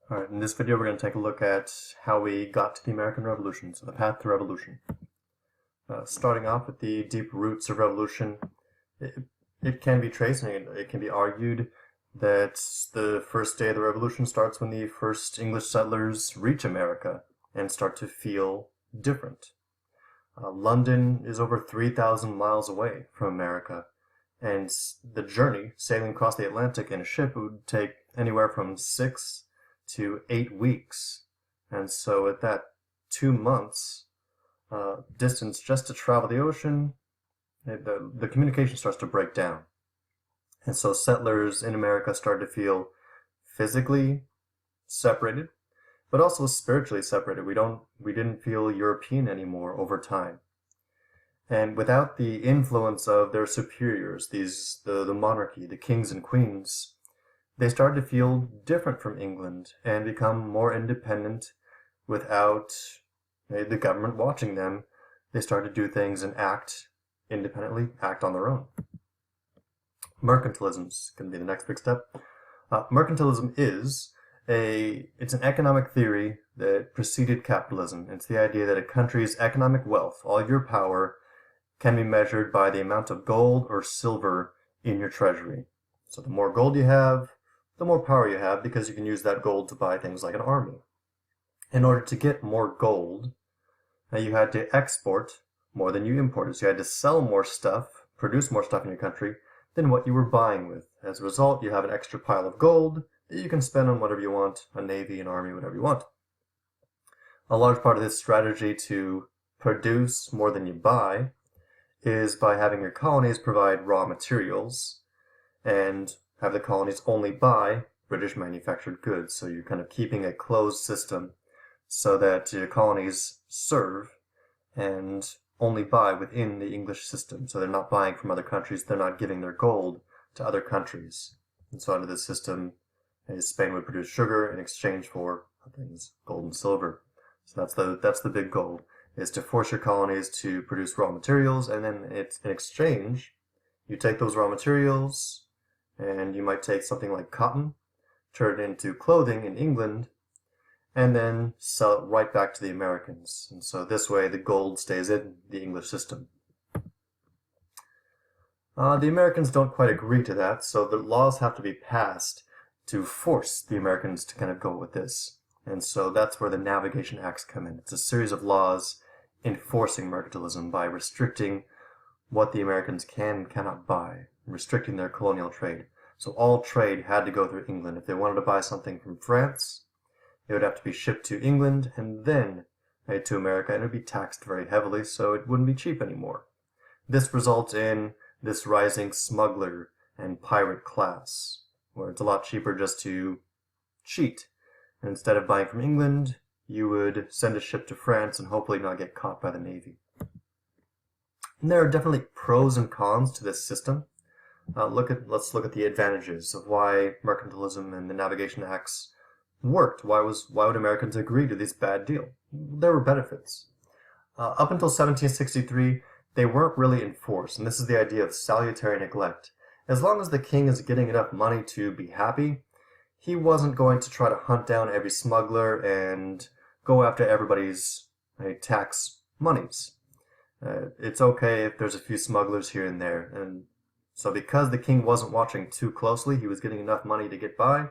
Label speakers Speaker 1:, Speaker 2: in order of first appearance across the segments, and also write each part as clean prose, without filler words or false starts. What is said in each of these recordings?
Speaker 1: Alright, in this video we're going to take a look at how we got to the American Revolution, so the path to revolution. Starting off with the deep roots of revolution, it can be traced and it can be argued that the first day of the revolution starts when the first English settlers reach America and start to feel different. London is over 3,000 miles away from America, and the journey, sailing across the Atlantic in a ship, would take anywhere from 6 to 8 weeks. And so at that 2 months distance just to travel the ocean, the communication starts to break down. And so settlers in America started to feel physically separated, but also spiritually separated. We didn't feel European anymore over time. And without the influence of their superiors, the monarchy, the kings and queens, they started to feel different from England and become more independent without the government watching them. They started to do things and act independently, act on their own. Mercantilism is going to be the next big step. Mercantilism it's an economic theory that preceded capitalism. It's the idea that a country's economic wealth, all of your power, can be measured by the amount of gold or silver in your treasury. So the more gold you have, the more power you have, because you can use that gold to buy things like an army. In order to get more gold, you had to export more than you imported. So you had to sell more stuff, produce more stuff in your country than what you were buying with. As a result, you have an extra pile of gold that you can spend on whatever you want, a navy, an army, whatever you want. A large part of this strategy to produce more than you buy is by having your colonies provide raw materials and have the colonies only buy British manufactured goods. So you're kind of keeping a closed system so that your colonies serve and only buy within the English system. So they're not buying from other countries, they're not giving their gold to other countries. And so under this system, Spain would produce sugar in exchange for things, gold and silver. So that's the big goal, is to force your colonies to produce raw materials, and then in exchange, you take those raw materials, and you might take something like cotton, turn it into clothing in England, and then sell it right back to the Americans. And so this way the gold stays in the English system. The Americans don't quite agree to that, so the laws have to be passed to force the Americans to kind of go with this. And so that's where the Navigation Acts come in. It's a series of laws enforcing mercantilism by restricting what the Americans can and cannot buy, restricting their colonial trade. So all trade had to go through England. If they wanted to buy something from France, it would have to be shipped to England and then to America, and it would be taxed very heavily, so it wouldn't be cheap anymore. This results in this rising smuggler and pirate class, where it's a lot cheaper just to cheat. And instead of buying from England, you would send a ship to France and hopefully not get caught by the Navy. And there are definitely pros and cons to this system. Let's look at the advantages of why mercantilism and the Navigation Acts worked. Why would Americans agree to this bad deal? There were benefits. Up until 1763, they weren't really enforced, and this is the idea of salutary neglect. As long as the king is getting enough money to be happy, he wasn't going to try to hunt down every smuggler and go after everybody's tax monies. It's okay if there's a few smugglers here and there. And so because the king wasn't watching too closely, he was getting enough money to get by,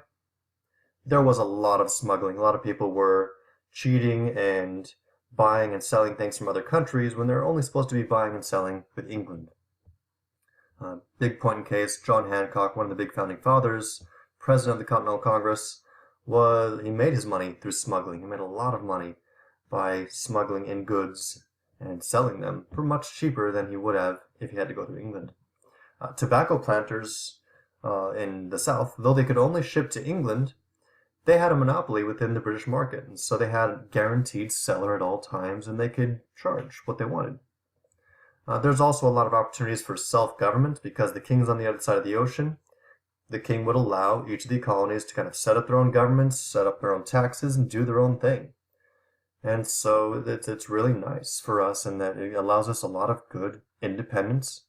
Speaker 1: there was a lot of smuggling. A lot of people were cheating and buying and selling things from other countries when they're only supposed to be buying and selling with England. Big point in case, John Hancock, one of the big founding fathers, president of the Continental Congress, he made his money through smuggling. He made a lot of money by smuggling in goods and selling them for much cheaper than he would have if he had to go through England. Tobacco planters in the South, though they could only ship to England, they had a monopoly within the British market, and so they had a guaranteed seller at all times, and they could charge what they wanted. There's also a lot of opportunities for self-government, because the king's on the other side of the ocean. The king would allow each of the colonies to kind of set up their own governments, set up their own taxes, and do their own thing. And so it's really nice for us in that it allows us a lot of good independence.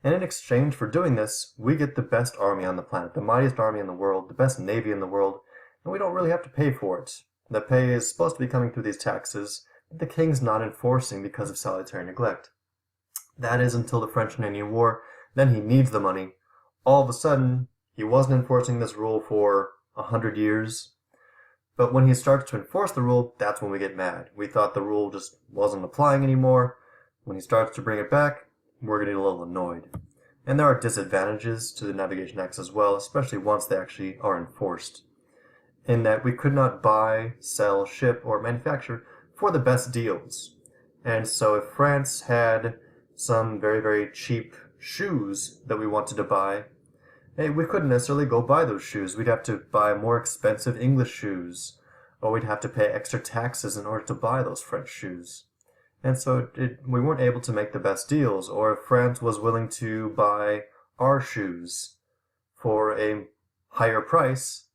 Speaker 1: And in exchange for doing this, we get the best army on the planet, the mightiest army in the world, the best navy in the world, and we don't really have to pay for it. The pay is supposed to be coming through these taxes that the king's not enforcing because of salutary neglect. That is until the French and Indian War. Then he needs the money. All of a sudden, he wasn't enforcing this rule for 100 years. But when he starts to enforce the rule, that's when we get mad. We thought the rule just wasn't applying anymore. When he starts to bring it back, we're getting a little annoyed. And there are disadvantages to the Navigation Acts as well, especially once they actually are enforced. In that we could not buy, sell, ship, or manufacture for the best deals. And so if France had some very, very cheap shoes that we wanted to buy, we couldn't necessarily go buy those shoes. We'd have to buy more expensive English shoes, or we'd have to pay extra taxes in order to buy those French shoes. And so we weren't able to make the best deals, or if France was willing to buy our shoes for a higher price,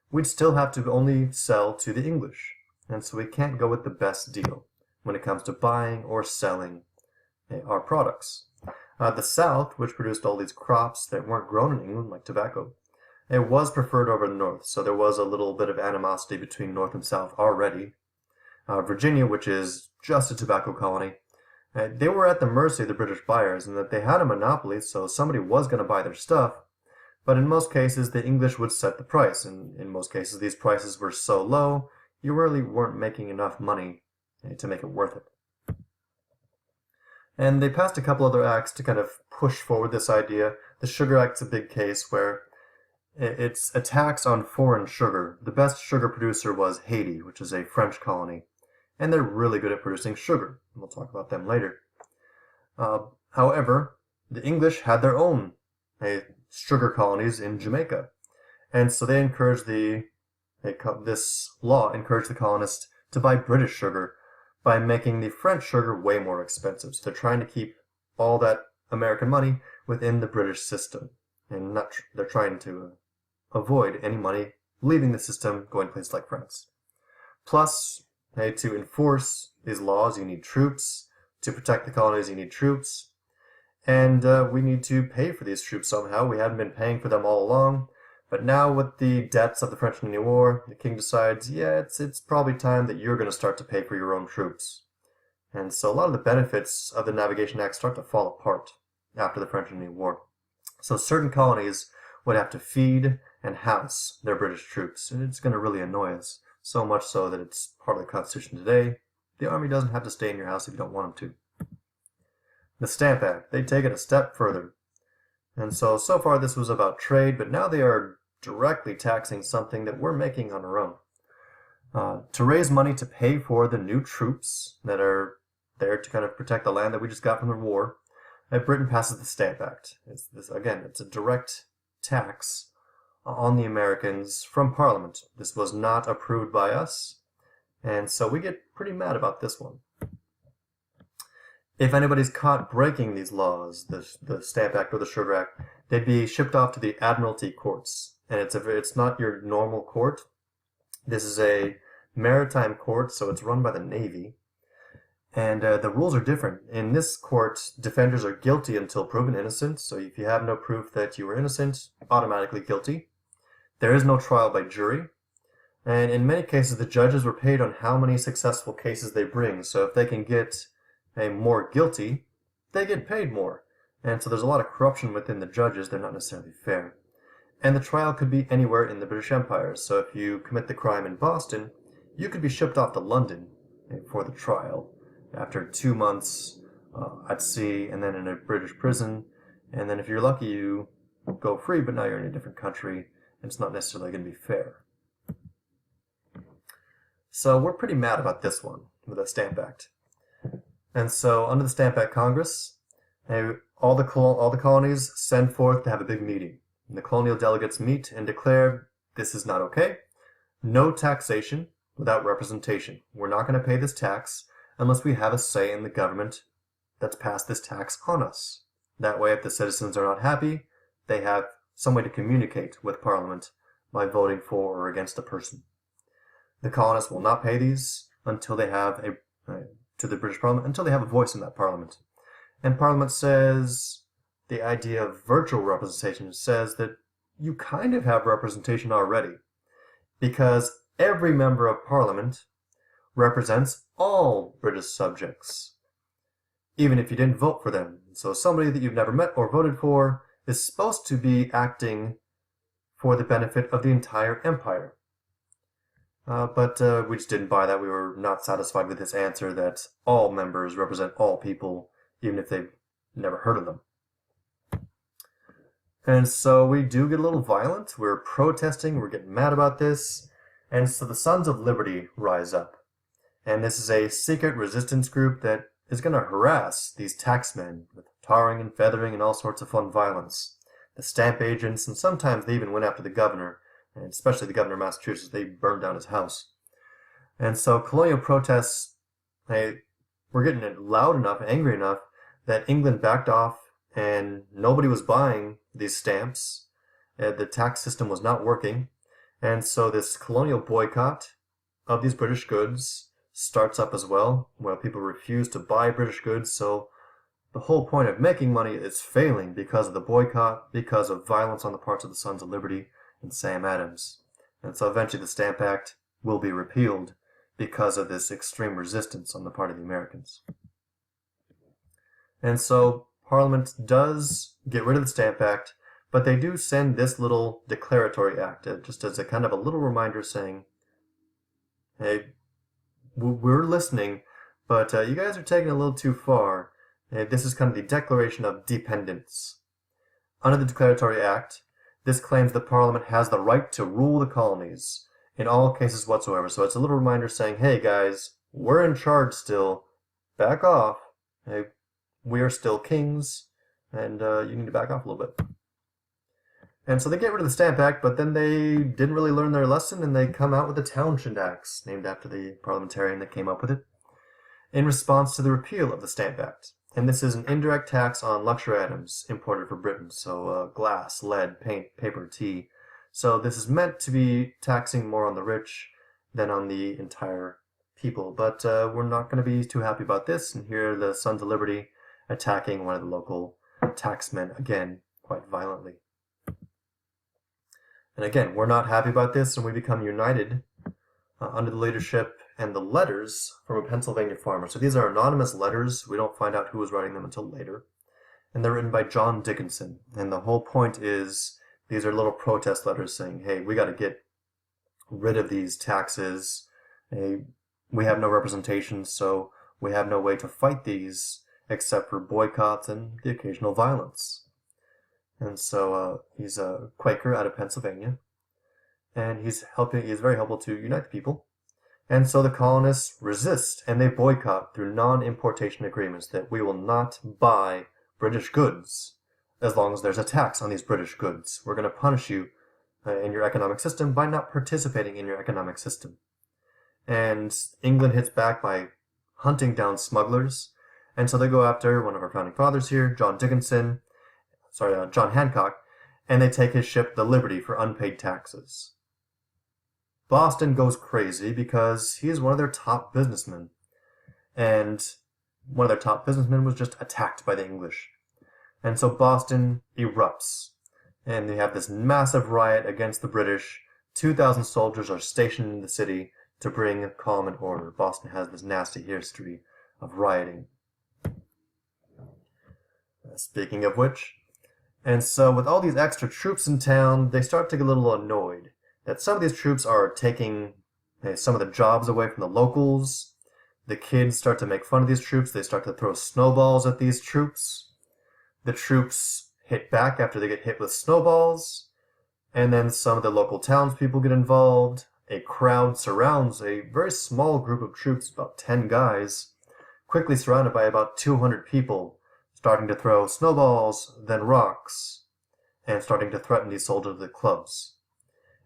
Speaker 1: we'd still have to only sell to the English. And so we can't go with the best deal when it comes to buying or selling our products. The South, which produced all these crops that weren't grown in England, like tobacco, it was preferred over the North, so there was a little bit of animosity between North and South already. Virginia, which is just a tobacco colony, they were at the mercy of the British buyers, and that they had a monopoly, so somebody was going to buy their stuff, but in most cases the English would set the price, and in most cases these prices were so low, you really weren't making enough money to make it worth it. And they passed a couple other acts to kind of push forward this idea. The Sugar Act's a big case where it's a tax on foreign sugar. The best sugar producer was Haiti, which is a French colony, and they're really good at producing sugar. We'll talk about them later. However, the English had their own sugar colonies in Jamaica, and so they encouraged this law encouraged the colonists to buy British sugar by making the French sugar way more expensive. So they're trying to keep all that American money within the British system, and they're trying to avoid any money leaving the system going to places like France. Plus, to enforce these laws, you need troops. To protect the colonies, you need troops. And we need to pay for these troops somehow. We hadn't been paying for them all along. But now with the debts of the French and Indian War, the king decides, it's probably time that you're going to start to pay for your own troops. And so a lot of the benefits of the Navigation Act start to fall apart after the French and Indian War. So certain colonies would have to feed and house their British troops, and it's going to really annoy us, so much so that it's part of the Constitution today. The army doesn't have to stay in your house if you don't want them to. The Stamp Act, they take it a step further. And so far this was about trade, but now they are directly taxing something that we're making on our own. To raise money to pay for the new troops that are there to kind of protect the land that we just got from the war, Britain passes the Stamp Act. It's a direct tax on the Americans from Parliament. This was not approved by us, and so we get pretty mad about this one. If anybody's caught breaking these laws, the Stamp Act or the Sugar Act, they'd be shipped off to the Admiralty courts. And it's not your normal court. This is a maritime court, so it's run by the Navy. And the rules are different. In this court, defenders are guilty until proven innocent. So if you have no proof that you were innocent, automatically guilty. There is no trial by jury. And in many cases, the judges were paid on how many successful cases they bring. So if they can get more guilty, they get paid more. And so there's a lot of corruption within the judges. They're not necessarily fair. And the trial could be anywhere in the British Empire. So if you commit the crime in Boston, you could be shipped off to London for the trial after 2 months at sea and then in a British prison. And then if you're lucky, you go free, but now you're in a different country, and it's not necessarily going to be fair. So we're pretty mad about this one with the Stamp Act. And so under the Stamp Act Congress, all the colonies send forth to have a big meeting. And the colonial delegates meet and declare this is not okay. No taxation without representation. We're not going to pay this tax unless we have a say in the government that's passed this tax on us. That way, if the citizens are not happy, they have some way to communicate with Parliament by voting for or against a person. The colonists will not pay these until they have to the British Parliament until they have a voice in that Parliament. And Parliament says the idea of virtual representation says that you kind of have representation already. because every member of Parliament represents all British subjects, even if you didn't vote for them. So somebody that you've never met or voted for is supposed to be acting for the benefit of the entire empire. But we just didn't buy that. We were not satisfied with this answer that all members represent all people, even if they've never heard of them. And so we do get a little violent. We're protesting. We're getting mad about this. And so the Sons of Liberty rise up. And this is a secret resistance group that is going to harass these taxmen with tarring and feathering and all sorts of fun violence. The stamp agents, and sometimes they even went after the governor, and especially the governor of Massachusetts. They burned down his house. And so colonial protests, were getting loud enough, angry enough, that England backed off and nobody was buying these stamps. The tax system was not working. And so this colonial boycott of these British goods starts up as well, where people refuse to buy British goods. So the whole point of making money is failing because of the boycott, because of violence on the parts of the Sons of Liberty and Sam Adams. And so eventually the Stamp Act will be repealed because of this extreme resistance on the part of the Americans. And so Parliament does get rid of the Stamp Act, but they do send this little declaratory act, just as a kind of a little reminder saying, hey, we're listening, but you guys are taking it a little too far. This is kind of the Declaration of Dependence. Under the Declaratory Act, this claims that Parliament has the right to rule the colonies in all cases whatsoever. So it's a little reminder saying, hey guys, we're in charge still. Back off. Hey, we are still kings, and you need to back off a little bit. And so they get rid of the Stamp Act, but then they didn't really learn their lesson, and they come out with the Townshend Acts, named after the parliamentarian that came up with it, in response to the repeal of the Stamp Act. And this is an indirect tax on luxury items imported from Britain, so glass, lead, paint, paper, tea. So this is meant to be taxing more on the rich than on the entire people. But we're not going to be too happy about this, and here are the Sons of Liberty attacking one of the local taxmen again, quite violently. And again, we're not happy about this, and we become united under the leadership and the letters from a Pennsylvania farmer. So these are anonymous letters. We don't find out who was writing them until later. And they're written by John Dickinson. And the whole point is these are little protest letters saying, hey, we got to get rid of these taxes. Hey, we have no representation, so we have no way to fight these except for boycotts and the occasional violence. And so he's a Quaker out of Pennsylvania. And he's very helpful to unite the people. And so the colonists resist, and they boycott through non-importation agreements that we will not buy British goods as long as there's a tax on these British goods. We're going to punish you in your economic system by not participating in your economic system. And England hits back by hunting down smugglers, and so they go after one of our founding fathers here, John Hancock, and they take his ship, the Liberty, for unpaid taxes. Boston goes crazy because he is one of their top businessmen. And one of their top businessmen was just attacked by the English. And so Boston erupts. And they have this massive riot against the British. 2,000 soldiers are stationed in the city to bring calm and order. Boston has this nasty history of rioting. Speaking of which, and so with all these extra troops in town, they start to get a little annoyed that some of these troops are taking some of the jobs away from the locals. The kids start to make fun of these troops. They start to throw snowballs at these troops. The troops hit back after they get hit with snowballs. And then some of the local townspeople get involved. A crowd surrounds a very small group of troops, about 10 guys, quickly surrounded by about 200 people, starting to throw snowballs, then rocks, and starting to threaten these soldiers with clubs.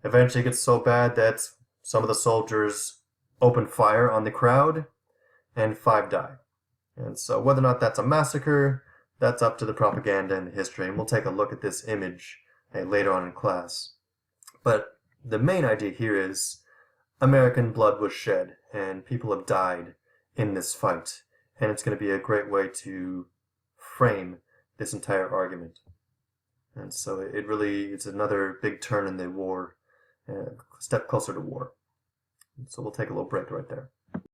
Speaker 1: Eventually it gets so bad that some of the soldiers open fire on the crowd, and 5 die. And so whether or not that's a massacre, that's up to the propaganda and the history, and we'll take a look at this image later on in class. But the main idea here is American blood was shed, and people have died in this fight, and it's going to be a great way to frame this entire argument. And so it's another big turn in the war, a step closer to war. So we'll take a little break right there.